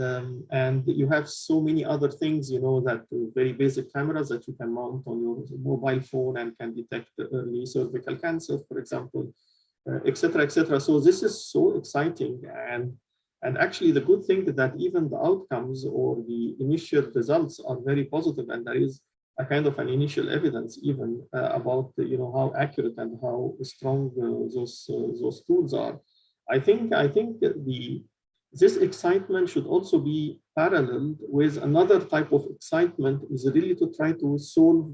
you have so many other things, you know, that very basic cameras that you can mount on your mobile phone and can detect early cervical cancer, for example, et cetera, et cetera. So this is so exciting. And actually the good thing is that even the outcomes or the initial results are very positive, and there is a kind of an initial evidence even about, you know, how accurate and how strong those tools are. I think this excitement should also be paralleled with another type of excitement, is really to try to solve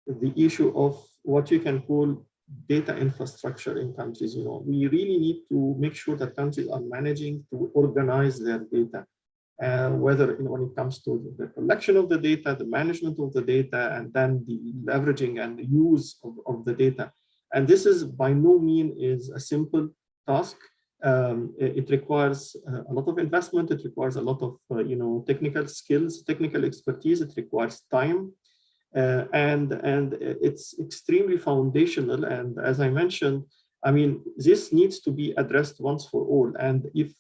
the issue of what you can call data infrastructure in countries. You know, we really need to make sure that countries are managing to organize their data, whether, you know, when it comes to the collection of the data, the management of the data, and then the leveraging and the use of the data. And this is by no means is a simple task. It requires a lot of investment. It requires a lot of you know, technical skills, technical expertise. It requires time, and it's extremely foundational. And as I mentioned, I mean, this needs to be addressed once for all. And if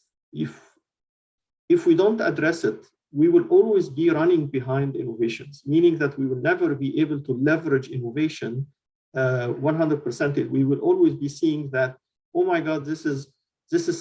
we don't address it, we will always be running behind innovations, meaning that we will never be able to leverage innovation 100%. We will always be seeing that, oh my God, this is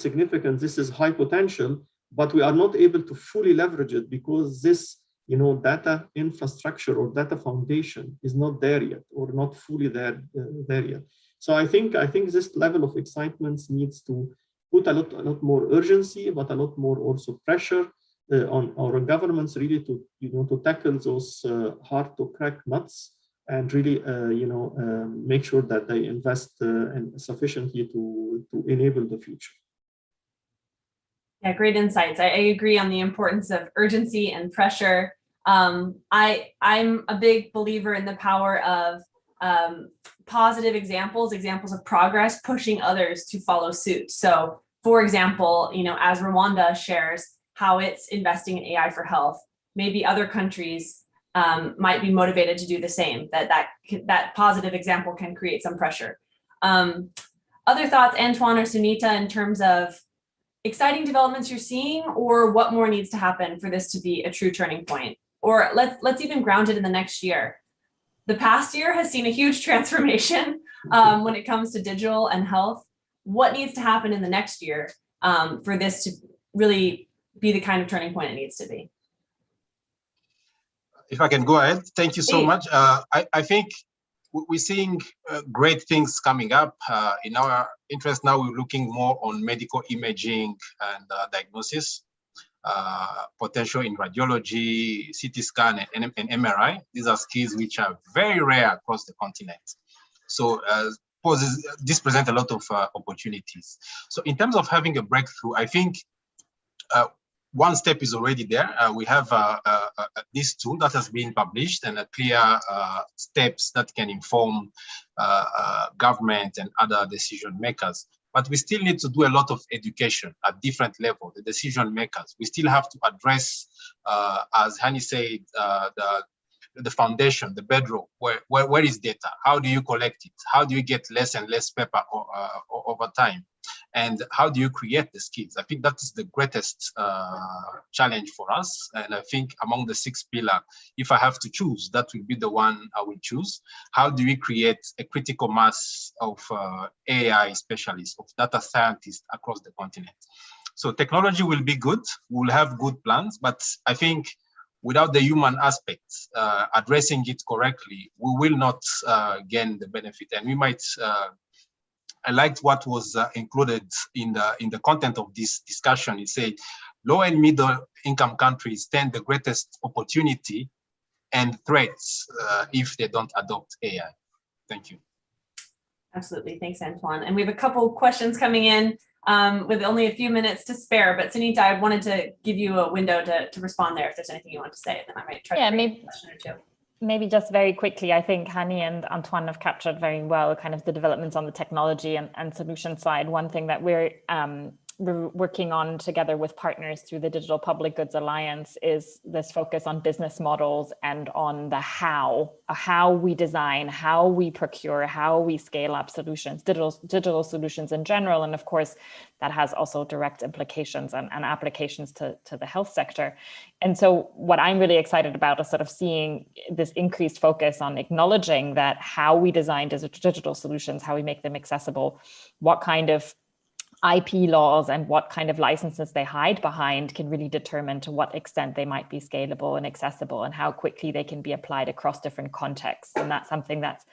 significant, this is high potential, but we are not able to fully leverage it because this, you know, data infrastructure or data foundation is not there yet, or not fully there yet. So I think this level of excitement needs to put a lot more urgency, but a lot more also pressure on our governments really to, you know, to tackle those hard to crack nuts, and really, you know, make sure that they invest sufficiently to enable the future. Yeah, great insights. I agree on the importance of urgency and pressure. I'm a big believer in the power of positive examples of progress, pushing others to follow suit. So, for example, you know, as Rwanda shares how it's investing in AI for health, maybe other countries might be motivated to do the same. That positive example can create some pressure. Other thoughts, Antoine or Sunita, in terms of exciting developments you're seeing, or what more needs to happen for this to be a true turning point? Or let's even ground it in the next year. The past year has seen a huge transformation when it comes to digital and health. What needs to happen in the next year for this to really be the kind of turning point it needs to be? If I can go ahead, thank you so much. I think we're seeing great things coming up. In our interest now, we're looking more on medical imaging and diagnosis, potential in radiology, CT scan, and MRI. These are skills which are very rare across the continent. So this presents a lot of opportunities. So in terms of having a breakthrough, I think one step is already there. We have this tool that has been published and a clear steps that can inform government and other decision makers. But we still need to do a lot of education at different levels, the decision makers. We still have to address, as Hani said, the foundation, the bedrock. Where is data? How do you collect it? How do you get less and less paper over time? And how do you create the skills? I think that is the greatest challenge for us. And I think among the 6 pillars, if I have to choose, that will be the one I will choose. How do we create a critical mass of AI specialists, of data scientists across the continent? So technology will be good. We'll have good plans, but I think without the human aspects, addressing it correctly, we will not gain the benefit. And we might, I liked what was included in the content of this discussion. It said, low and middle income countries stand the greatest opportunity and threats if they don't adopt AI. Thank you. Absolutely, thanks, Antoine. And we have a couple questions coming in with only a few minutes to spare, but Sunita, I wanted to give you a window to respond there if there's anything you want to say, then I might try to maybe a question or two. Maybe just very quickly, I think Hani and Antoine have captured very well kind of the developments on the technology and solution side. One thing that we're working on together with partners through the Digital Public Goods Alliance is this focus on business models and on the how we design, how we procure, how we scale up solutions, digital solutions in general. And of course, that has also direct implications and applications to the health sector. And so what I'm really excited about is sort of seeing this increased focus on acknowledging that how we design digital solutions, how we make them accessible, what kind of IP laws and what kind of licenses they hide behind can really determine to what extent they might be scalable and accessible and how quickly they can be applied across different contexts. And that's something that's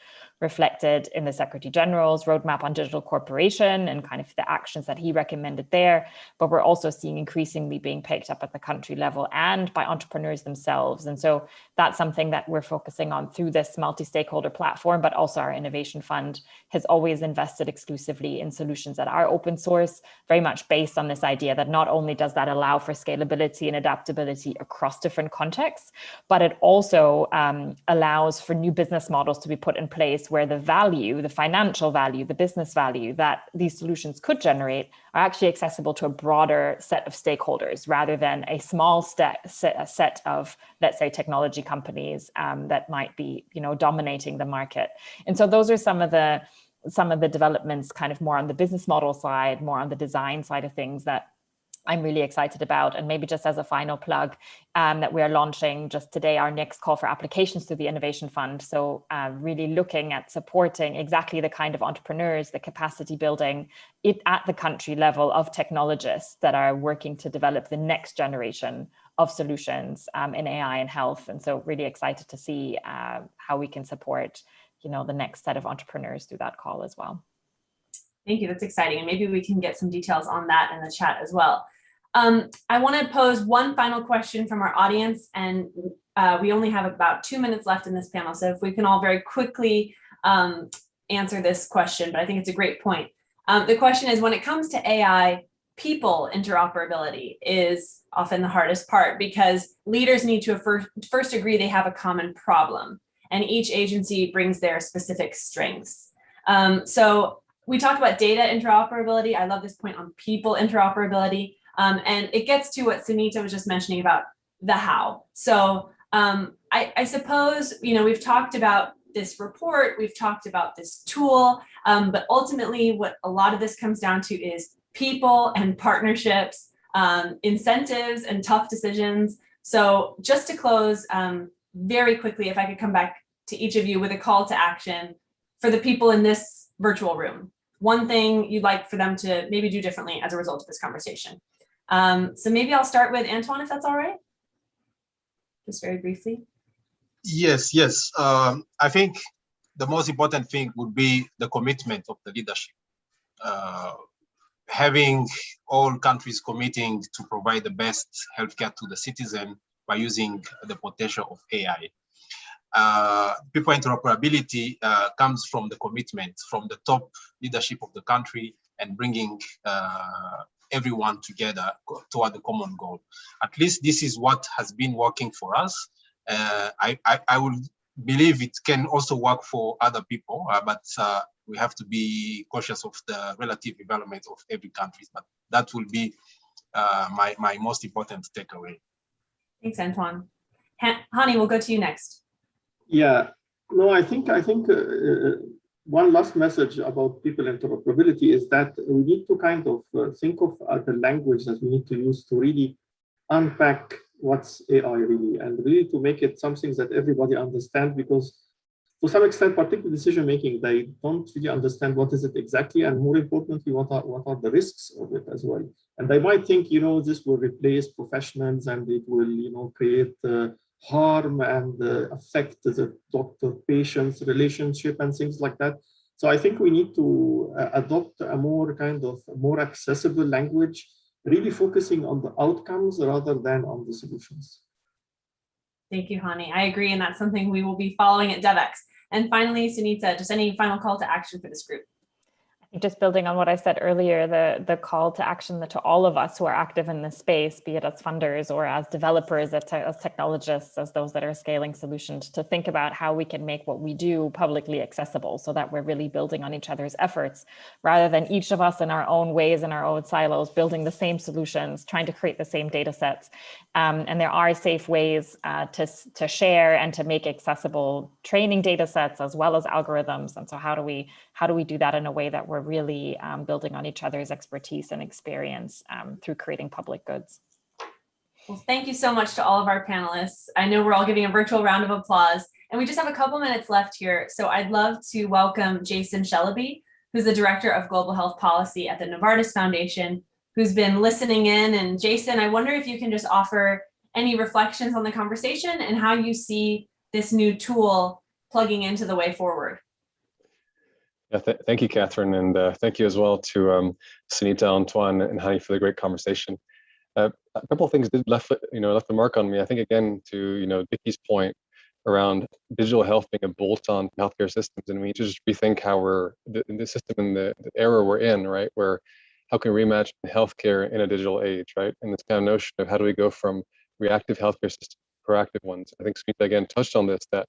reflected in the Secretary General's roadmap on digital corporation and kind of the actions that he recommended there. But we're also seeing increasingly being picked up at the country level and by entrepreneurs themselves. And so that's something that we're focusing on through this multi-stakeholder platform, but also our innovation fund has always invested exclusively in solutions that are open source, very much based on this idea that not only does that allow for scalability and adaptability across different contexts, but it also allows for new business models to be put in place where the value, the financial value, the business value that these solutions could generate are actually accessible to a broader set of stakeholders rather than a small set of, let's say, technology companies that might be, dominating the market. And so those are some of the developments kind of more on the business model side, more on the design side of things that I'm really excited about. And maybe just as a final plug, that we are launching just today our next call for applications to the Innovation Fund. So really looking at supporting exactly the kind of entrepreneurs, the capacity building at the country level of technologists that are working to develop the next generation of solutions in AI and health. And so really excited to see how we can support, the next set of entrepreneurs through that call as well. Thank you, that's exciting. And maybe we can get some details on that in the chat as well. I want to pose one final question from our audience, and we only have about 2 minutes left in this panel. So if we can all very quickly answer this question, but I think it's a great point. The question is, when it comes to AI, people interoperability is often the hardest part because leaders need to first agree they have a common problem, and each agency brings their specific strengths. So we talked about data interoperability. I love this point on people interoperability. And it gets to what Sunita was just mentioning about the how. So I suppose, we've talked about this report, we've talked about this tool, but ultimately what a lot of this comes down to is people and partnerships, incentives and tough decisions. So just to close very quickly, if I could come back to each of you with a call to action for the people in this virtual room, one thing you'd like for them to maybe do differently as a result of this conversation. So maybe I'll start with Antoine, if that's all right, just very briefly. Yes. I think the most important thing would be the commitment of the leadership. Having all countries committing to provide the best healthcare to the citizen by using the potential of AI. People interoperability comes from the commitment from the top leadership of the country and bringing everyone together toward the common goal. At least this is what has been working for us. I would believe it can also work for other people, but we have to be cautious of the relative development of every country. But that will be my most important takeaway. Thanks, Antoine. Hani, we'll go to you next. Yeah, no, I think one last message about people interoperability is that we need to kind of think of the language that we need to use to really unpack what's AI really, and really to make it something that everybody understands, because to some extent, particularly decision making, they don't really understand what is it exactly, and more importantly, what are the risks of it as well. And they might think, this will replace professionals and it will, create harm and affect the doctor-patient's relationship and things like that. So I think we need to adopt a more accessible language, really focusing on the outcomes rather than on the solutions. Thank you, Hani. I agree, and that's something we will be following at Devex. And finally, Sunita, just any final call to action for this group? Just building on what I said earlier, the call to action to all of us who are active in this space, be it as funders or as developers, as technologists, as those that are scaling solutions, to think about how we can make what we do publicly accessible so that we're really building on each other's efforts, rather than each of us in our own ways, in our own silos, building the same solutions, trying to create the same data sets. And there are safe ways to share and to make accessible training data sets as well as algorithms. And so how do we do that in a way that we're really building on each other's expertise and experience through creating public goods? Well, thank you so much to all of our panelists. I know we're all giving a virtual round of applause, and we just have a couple minutes left here. So I'd love to welcome Jason Shellaby, who's the Director of Global Health Policy at the Novartis Foundation, who's been listening in. And Jason, I wonder if you can just offer any reflections on the conversation and how you see this new tool plugging into the way forward. Yeah, thank you, Catherine, and thank you as well to Sunita, Antoine, and Hani for the great conversation. A couple of things did left the mark on me. I think, again, to Vicky's point around digital health being a bolt-on to healthcare systems, and we need to just rethink how we're in the system, in the era we're in, right? Where how can we reimagine healthcare in a digital age, right? And this kind of notion of how do we go from reactive healthcare systems to proactive ones. I think Sunita again touched on this, that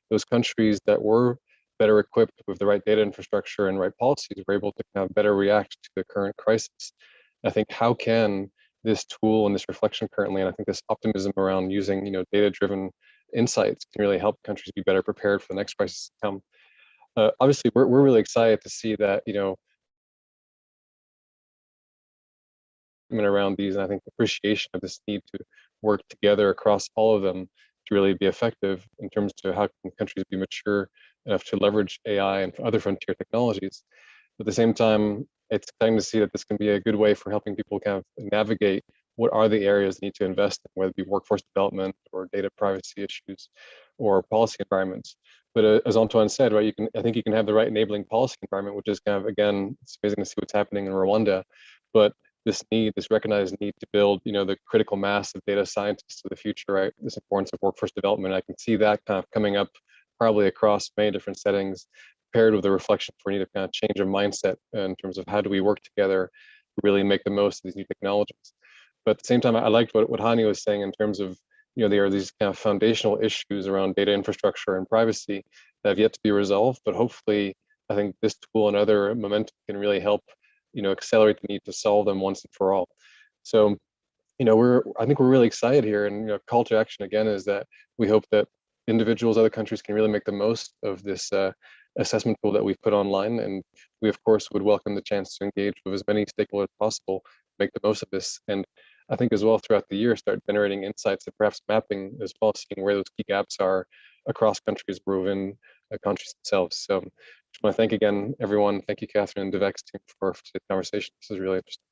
those countries that were better equipped with the right data infrastructure and right policies were able to kind of better react to the current crisis. I think how can this tool and this reflection currently, and I think this optimism around using data-driven insights can really help countries be better prepared for the next crisis to come. Obviously, we're really excited to see that around these, and I think appreciation of this need to work together across all of them to really be effective in terms of how can countries be mature enough to leverage AI and other frontier technologies. At the same time, it's exciting to see that this can be a good way for helping people kind of navigate what are the areas they need to invest in, whether it be workforce development or data privacy issues or policy environments. But as Antoine said, right, I think you can have the right enabling policy environment, which is kind of, again, it's amazing to see what's happening in Rwanda, but this recognized need to build, the critical mass of data scientists of the future, right? This importance of workforce development. I can see that kind of coming up probably across many different settings, paired with the reflection for need to kind of change a mindset in terms of how do we work together to really make the most of these new technologies. But at the same time, I liked what Hani was saying in terms of, there are these kind of foundational issues around data infrastructure and privacy that have yet to be resolved. But hopefully, I think this tool and other momentum can really help accelerate the need to solve them once and for all. So, I think we're really excited here, and call to action again is that we hope that individuals, other countries can really make the most of this assessment tool that we've put online, and we of course would welcome the chance to engage with as many stakeholders as possible to make the most of this. And I think as well throughout the year start generating insights and perhaps mapping as well, seeing where those key gaps are across countries or within countries themselves. So just want to thank again everyone. Thank you, Catherine and Devex team for the conversation. This is really interesting.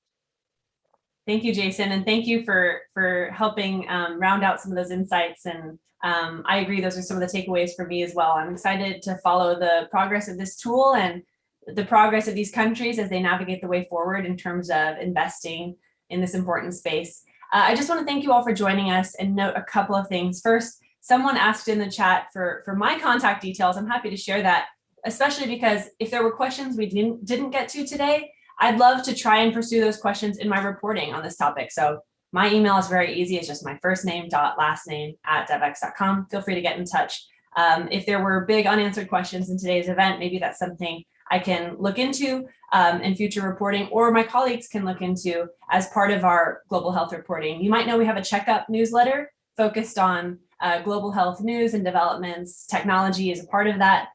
Thank you, Jason, and thank you for helping round out some of those insights. And I agree, those are some of the takeaways for me as well. I'm excited to follow the progress of this tool and the progress of these countries as they navigate the way forward in terms of investing in this important space. I just want to thank you all for joining us and note a couple of things. First, someone asked in the chat for my contact details. I'm happy to share that, especially because if there were questions we didn't get to today, I'd love to try and pursue those questions in my reporting on this topic. So my email is very easy. It's just my first name dot last name at devex.com. Feel free to get in touch. If there were big unanswered questions in today's event, maybe that's something I can look into in future reporting, or my colleagues can look into as part of our global health reporting. You might know we have a checkup newsletter focused on global health news and developments. Technology is a part of that.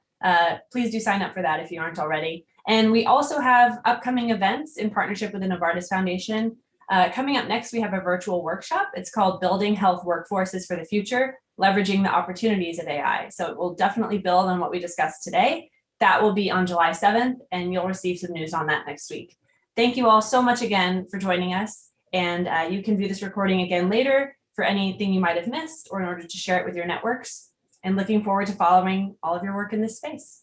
Please do sign up for that if you aren't already. And we also have upcoming events in partnership with the Novartis Foundation. Coming up next, we have a virtual workshop. It's called Building Health Workforces for the Future, Leveraging the Opportunities of AI. So it will definitely build on what we discussed today. That will be on July 7th, and you'll receive some news on that next week. Thank you all so much again for joining us. And you can view this recording again later for anything you might have missed or in order to share it with your networks. And looking forward to following all of your work in this space.